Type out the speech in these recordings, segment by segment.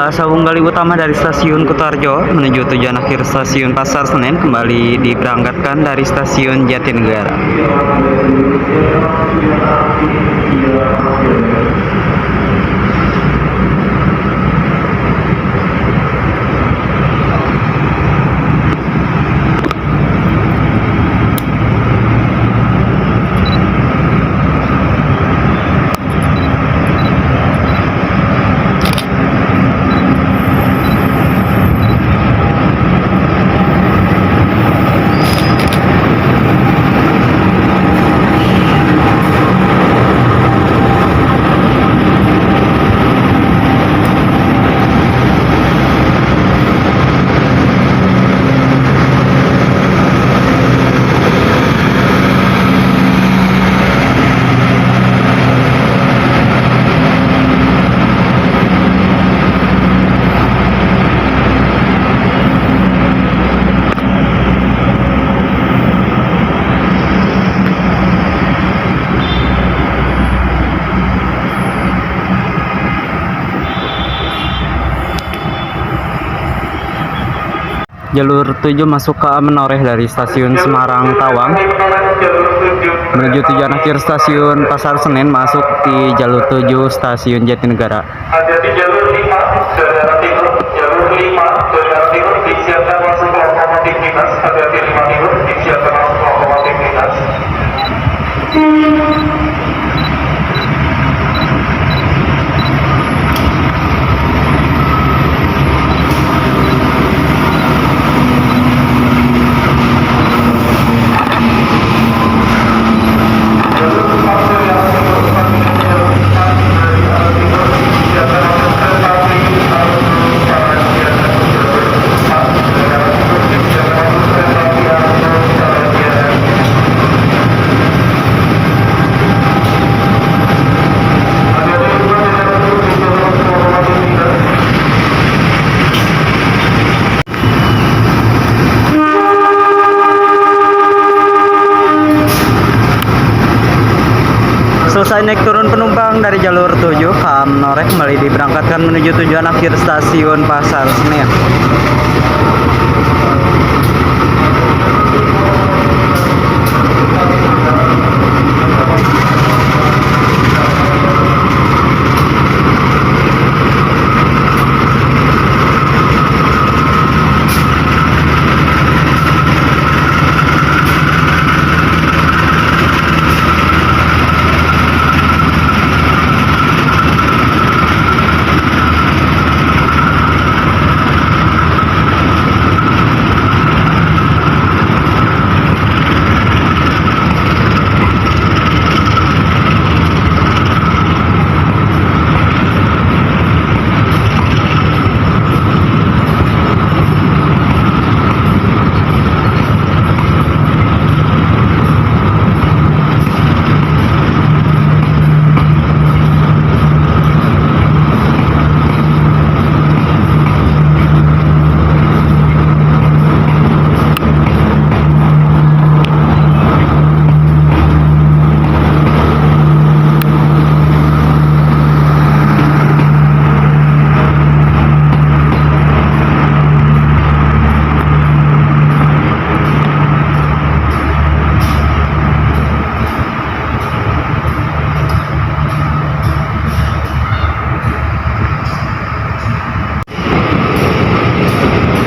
Sawung Gali Utama dari stasiun Kutarjo menuju tujuan akhir stasiun Pasar Senen kembali diberangkatkan dari stasiun Jatinegara. Jalur 7 masuk ke Menoreh dari stasiun Semarang Tawang menuju tujuan akhir stasiun Pasar Senen, masuk di jalur 7 stasiun Jatinegara. Ada di jalur 5 dari arah timur, jalur 5 dari arah timur disiapkan masuk lokomotif dinas, ada di 5 timur disiapkan masuk lokomotif dinas. Selesai naik turun penumpang dari jalur 7, KM Menoreh kembali diberangkatkan menuju tujuan akhir stasiun Pasar Senen.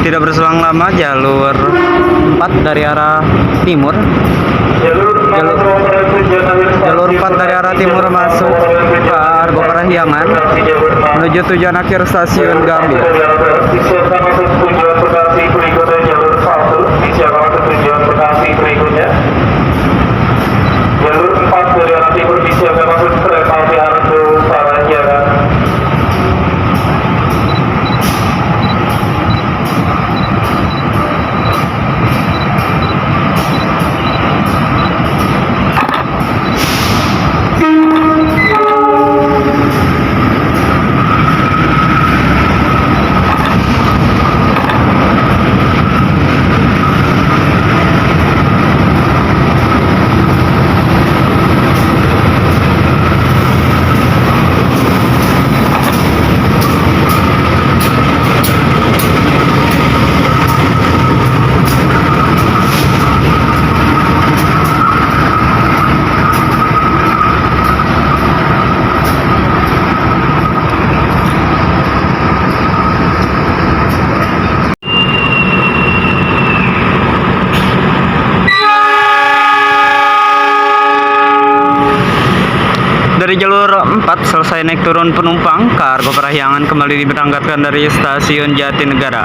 Tidak berselang lama, jalur 4 dari arah timur jalur 4 dari arah timur masuk ke Argo Parahyangan menuju tujuan akhir stasiun Gambir. Jalur 4 dari arah timur disiapkan masuk kereta api Argo Parahyangan. selesai naik turun penumpang, Kargo Parahyangan kembali diberangkatkan dari stasiun Jatinegara.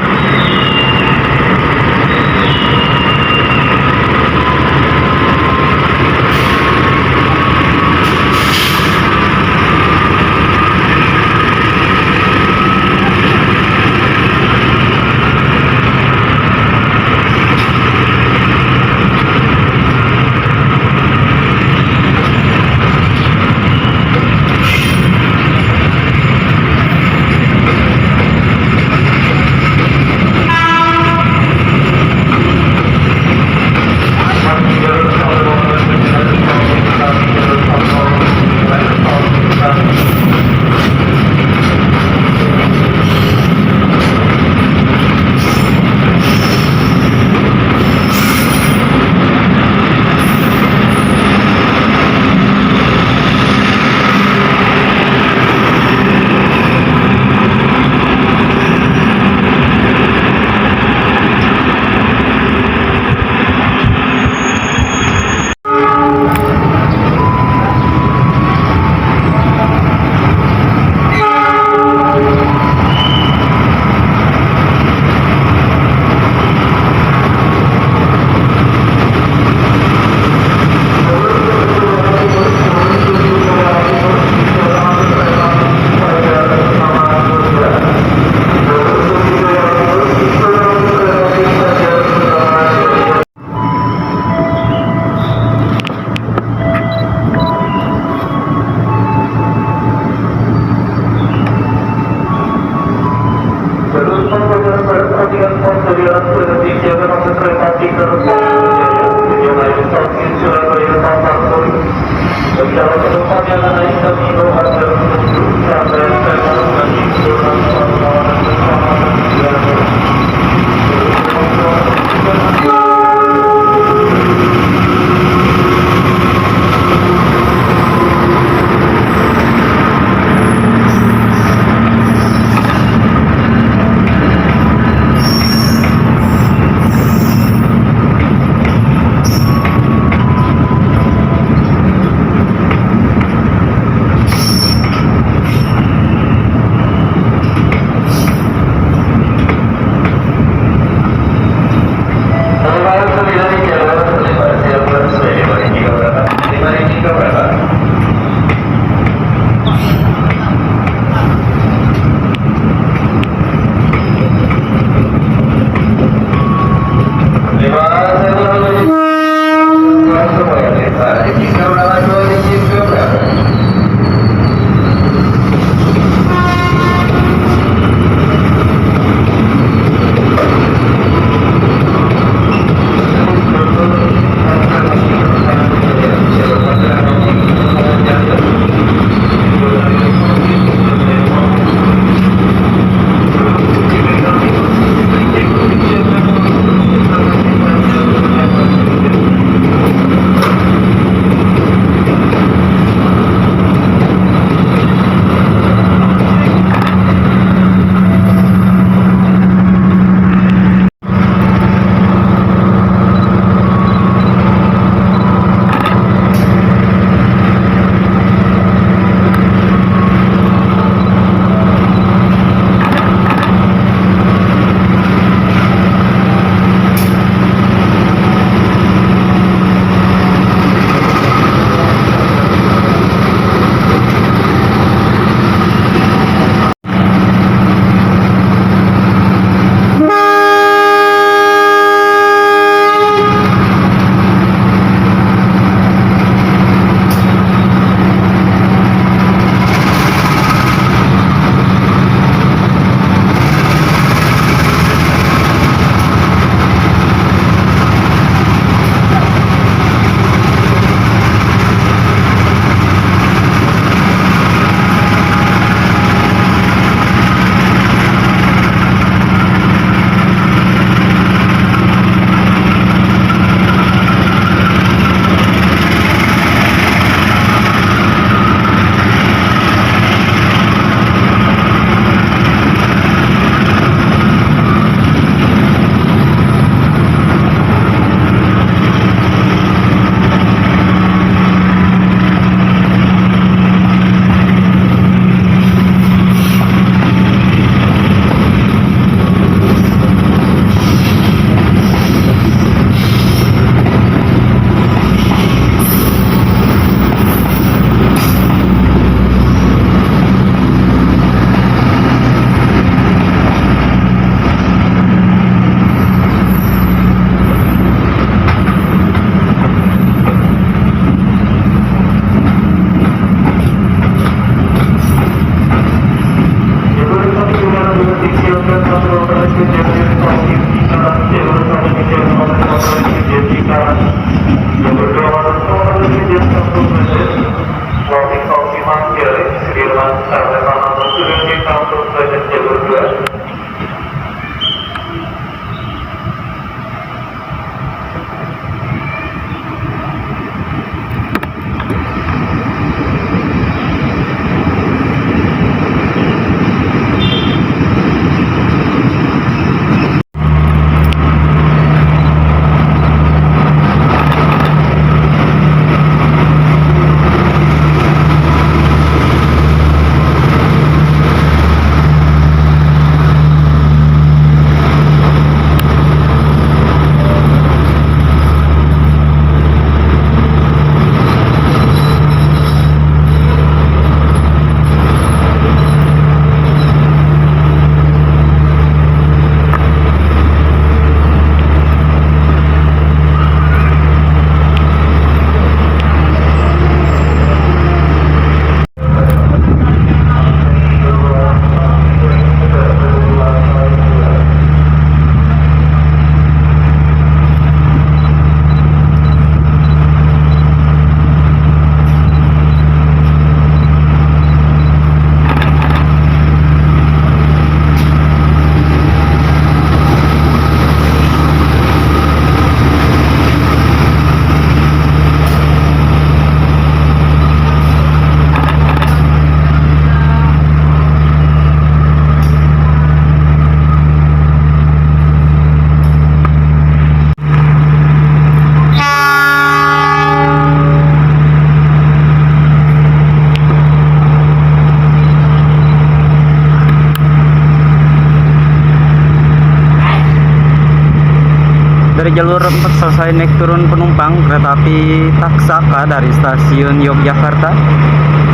Dari jalur 4 selesai naik turun penumpang kereta api Taksaka dari stasiun Yogyakarta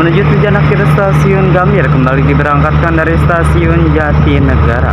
menuju tujuan akhir stasiun Gambir kembali diberangkatkan dari stasiun Jatinegara.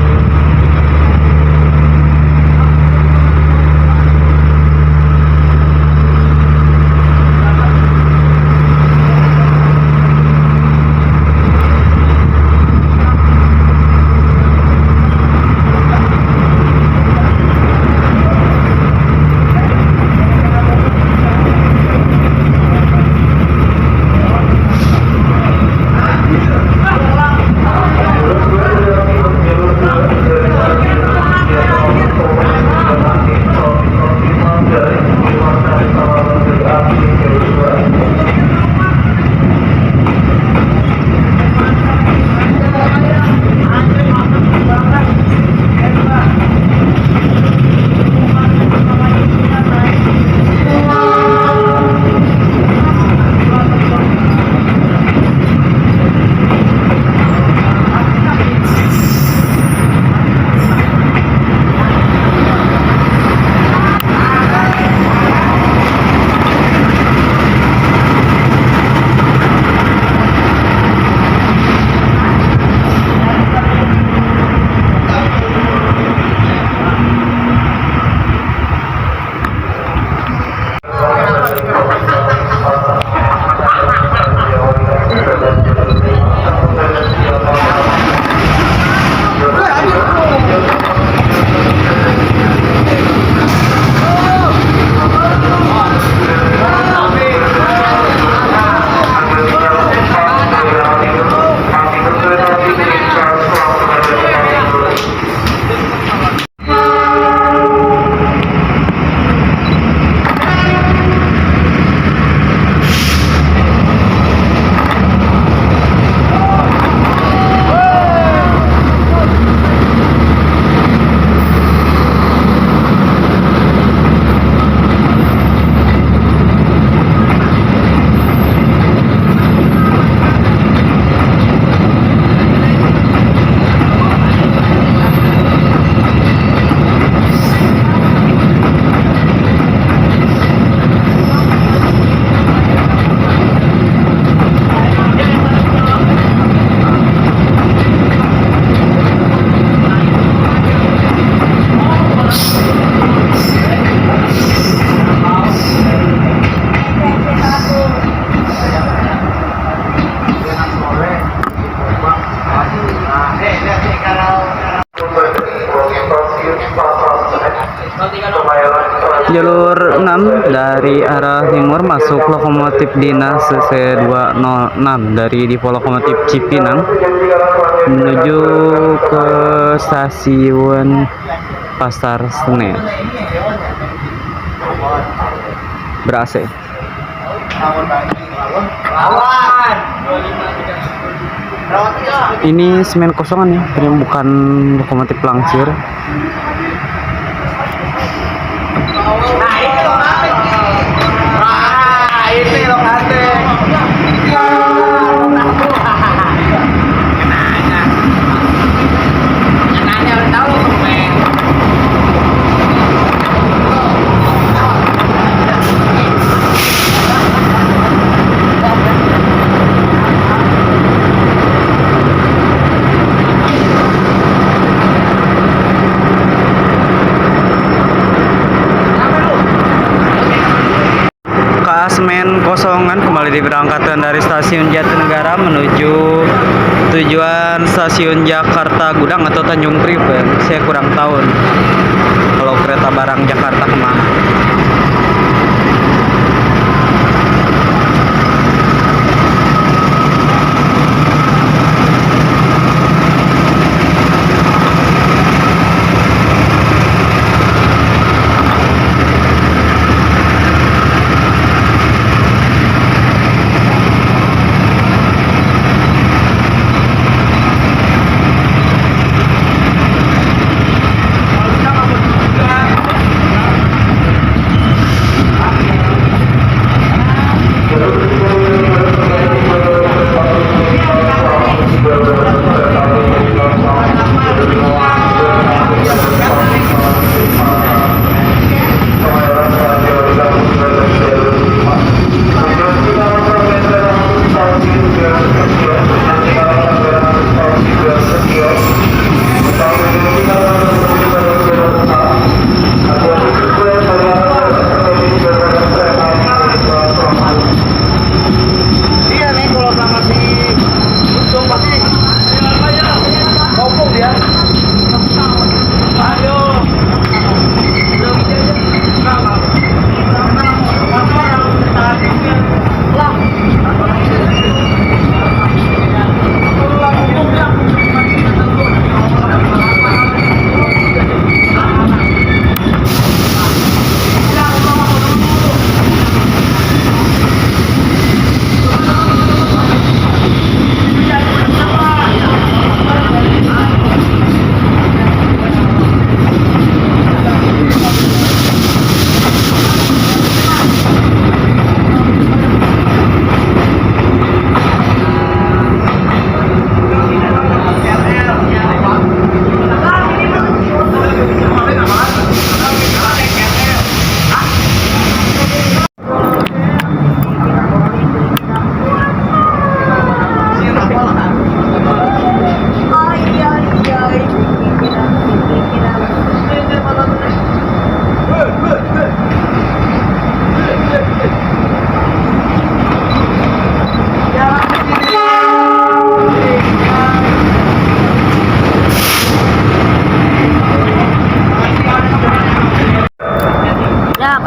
Jalur 6 dari arah timur masuk lokomotif Dinas CC206 dari Depo Lokomotif Cipinang menuju ke stasiun Pasar Senen. Ber-AC. Ini semen kosongan ya, ini bukan lokomotif langsir. Semen kosongan kembali diberangkatkan dari stasiun Jatinegara menuju tujuan stasiun Jakarta Gudang atau Tanjung Priok. Saya kurang tahu kalau kereta barang Jakarta kemana.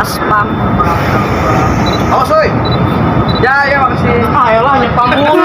Spam. Awas woi. Ya makasih. Ayolah nyepam mulu.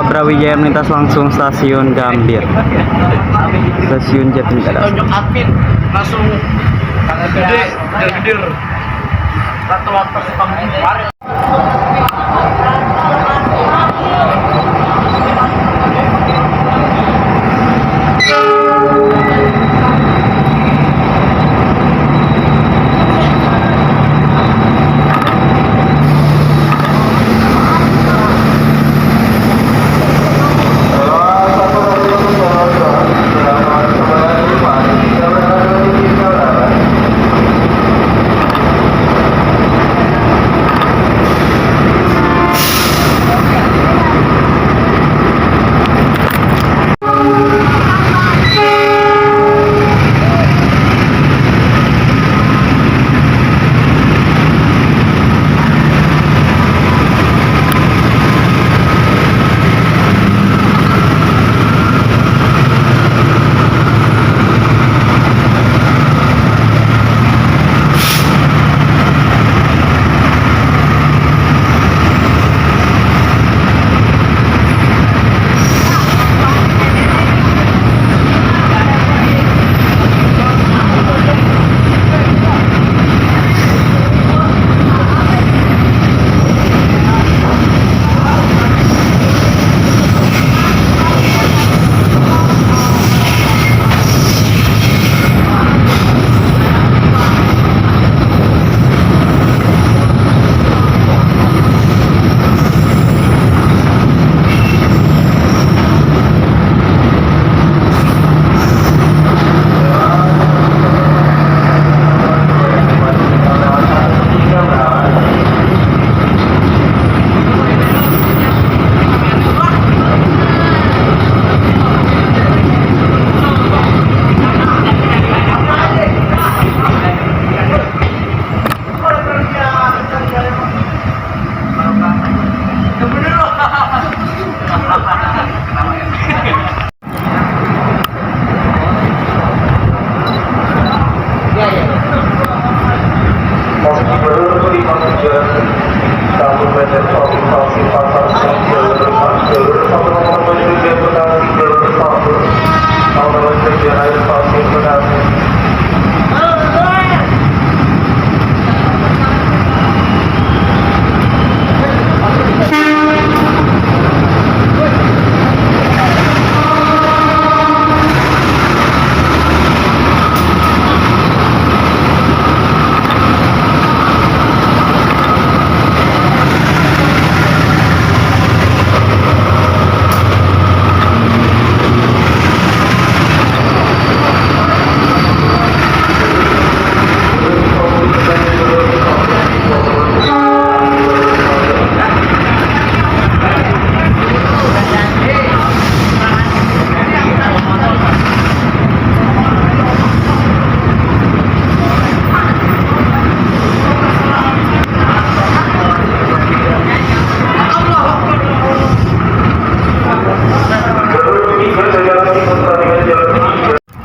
Brawijaya melintas langsung stasiun Gambir, stasiun Jatinegara. Tunjuk admin langsung gede gede satu kemarin.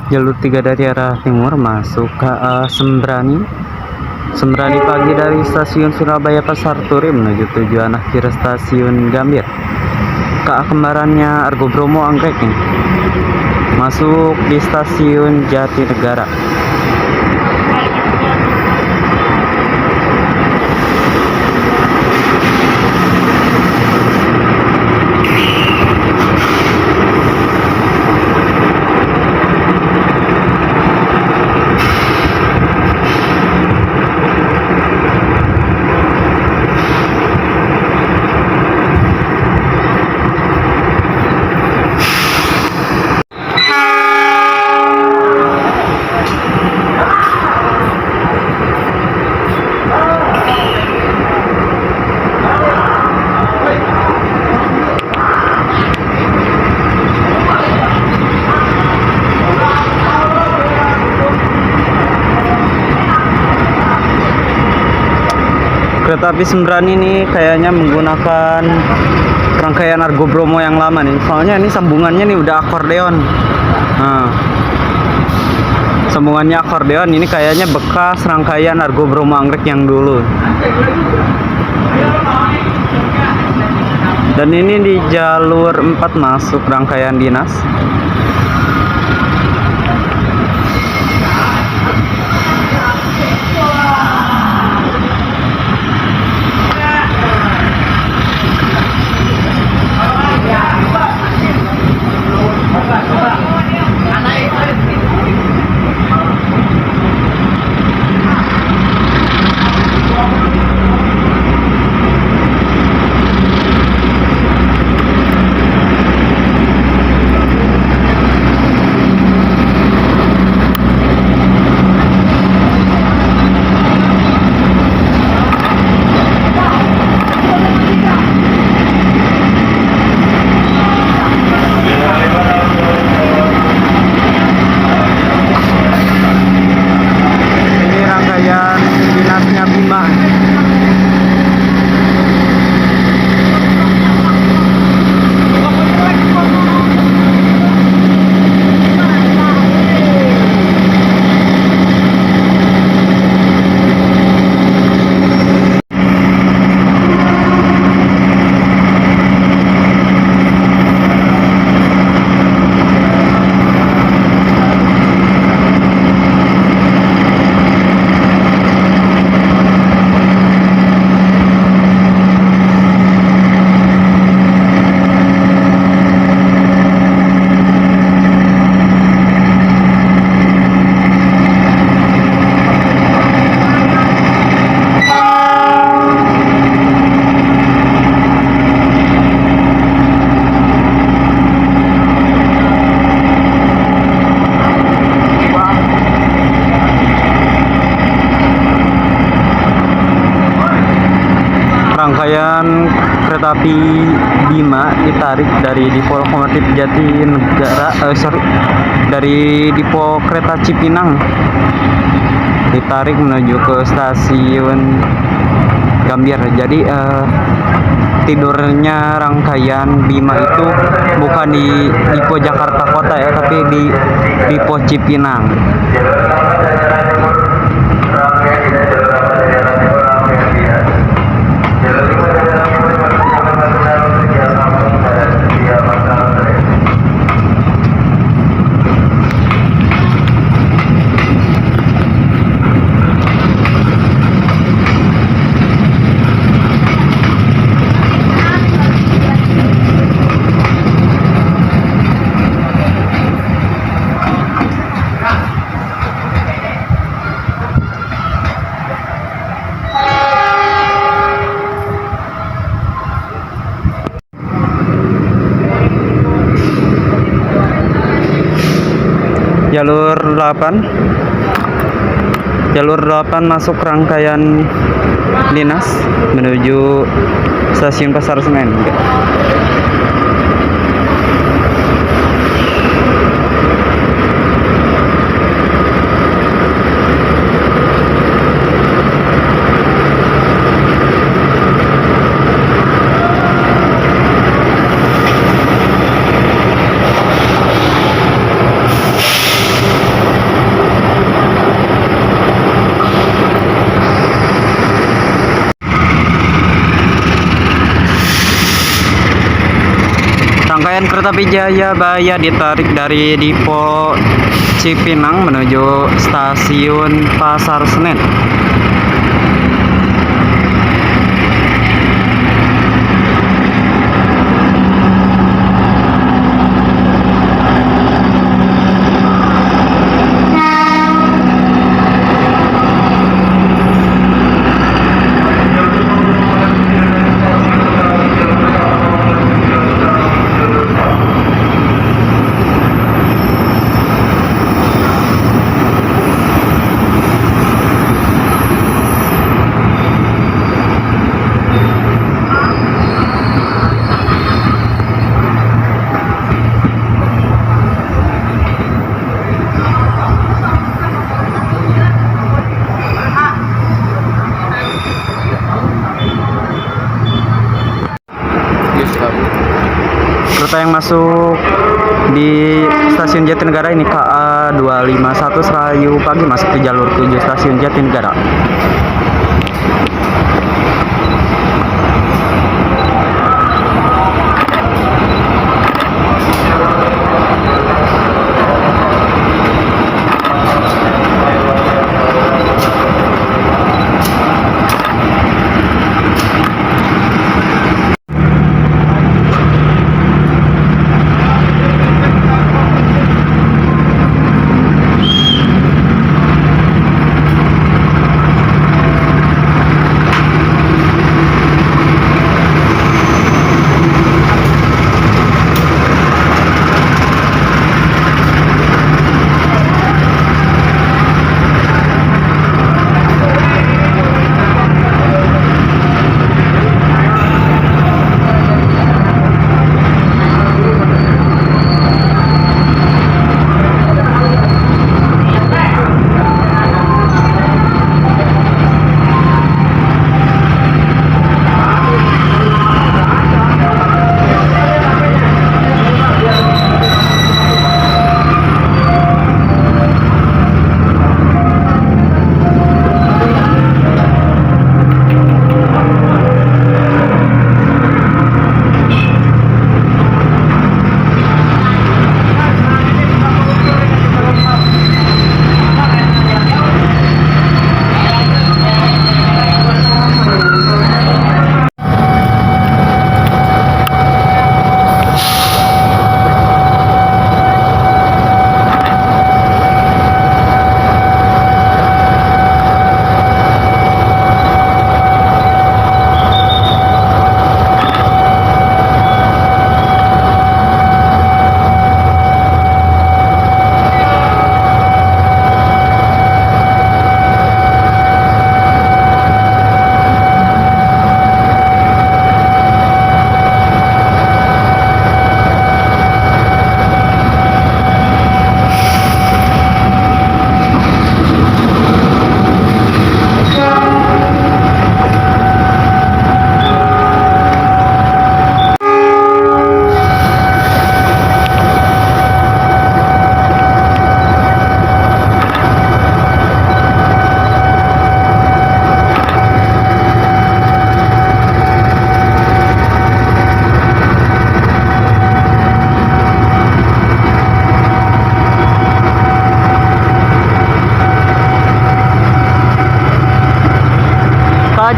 jalur 3 dari arah timur masuk KA Sembrani. Sembrani pagi dari stasiun Surabaya Pasar Turi menuju tujuan akhir stasiun Gambir. KA kembarannya Argo Bromo Anggrek nih. Masuk di stasiun Jatinegara. Kereta api Sembrani ini kayaknya menggunakan rangkaian Argo Bromo yang lama nih. Soalnya ini sambungannya nih udah akordeon. Nah, sambungannya akordeon ini kayaknya bekas rangkaian Argo Bromo Anggrek yang dulu. Dan ini di jalur 4 masuk rangkaian dinas. Rangkaian kereta api Bima ditarik dari Dipo Lokomotif Jatinegara, dari Dipo Kereta Cipinang, ditarik menuju ke stasiun Gambir. Jadi tidurnya rangkaian Bima itu bukan di Dipo Jakarta Kota ya, tapi di Dipo Cipinang. Jalur 8 masuk rangkaian dinas menuju stasiun Pasar Senen. rangkaian kereta api Jayabaya ditarik dari Dipo Cipinang menuju stasiun Pasar Senen. Kereta yang masuk di stasiun Jatinegara ini KA 251 Serayu pagi masuk di jalur tujuh stasiun Jatinegara.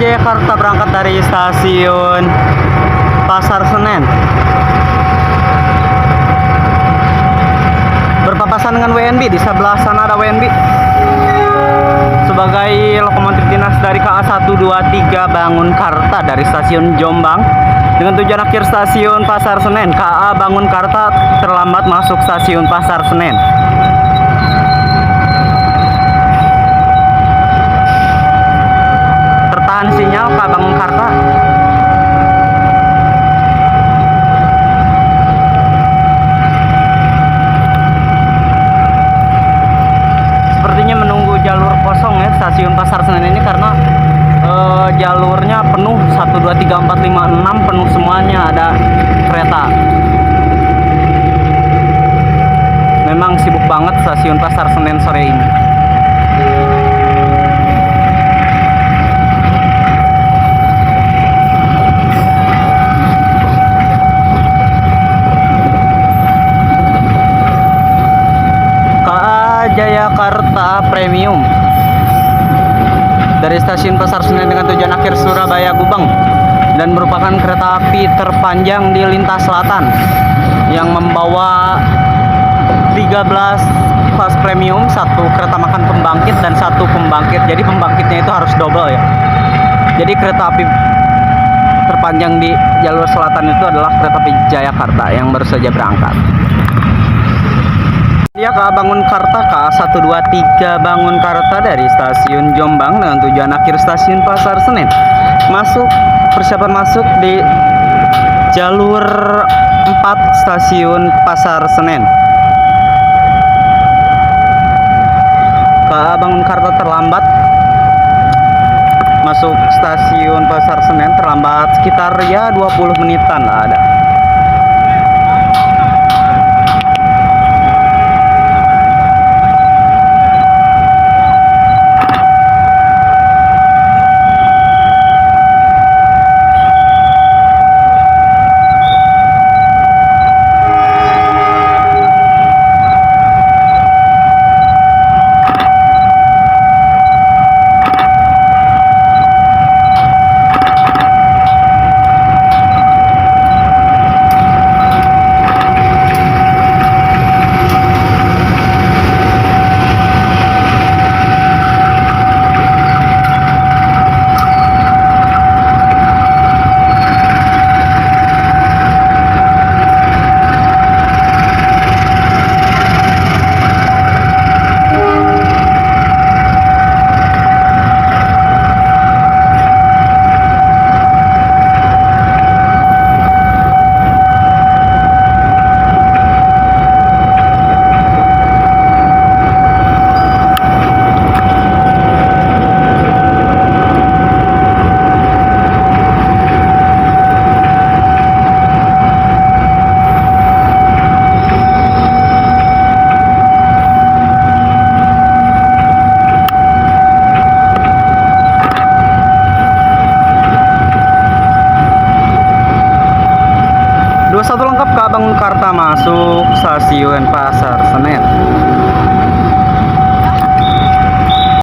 Jakarta berangkat dari stasiun Pasar Senen berpapasan dengan WNB. Di sebelah sana ada WNB sebagai lokomotif dinas dari KA 123 Bangunkarta dari stasiun Jombang dengan tujuan akhir stasiun Pasar Senen. KA Bangunkarta terlambat masuk stasiun Pasar Senen. Sinyal KA Bangunkarta. Sepertinya menunggu jalur kosong ya stasiun Pasar Senen ini karena jalurnya penuh 1, 2, 3, 4, 5, 6 penuh semuanya ada kereta. Memang sibuk banget stasiun Pasar Senen sore ini. Yogyakarta Premium dari stasiun Pasar Senen dengan tujuan akhir Surabaya Gubeng, dan merupakan kereta api terpanjang di lintas selatan yang membawa 13 kelas premium, satu kereta makan pembangkit dan satu pembangkit. Jadi pembangkitnya itu harus double ya. Jadi kereta api terpanjang di jalur selatan itu adalah kereta api Jayakarta yang baru saja berangkat. Dia KA Bangunkarta KA123 Bangunkarta dari stasiun Jombang dengan tujuan akhir stasiun Pasar Senen. Persiapan masuk di jalur 4 stasiun Pasar Senen. KA Bangunkarta terlambat masuk stasiun Pasar Senen, terlambat sekitar ya 20 menitan lah ada. Satu lengkap KA Bangunkarta masuk stasiun Pasar Senen.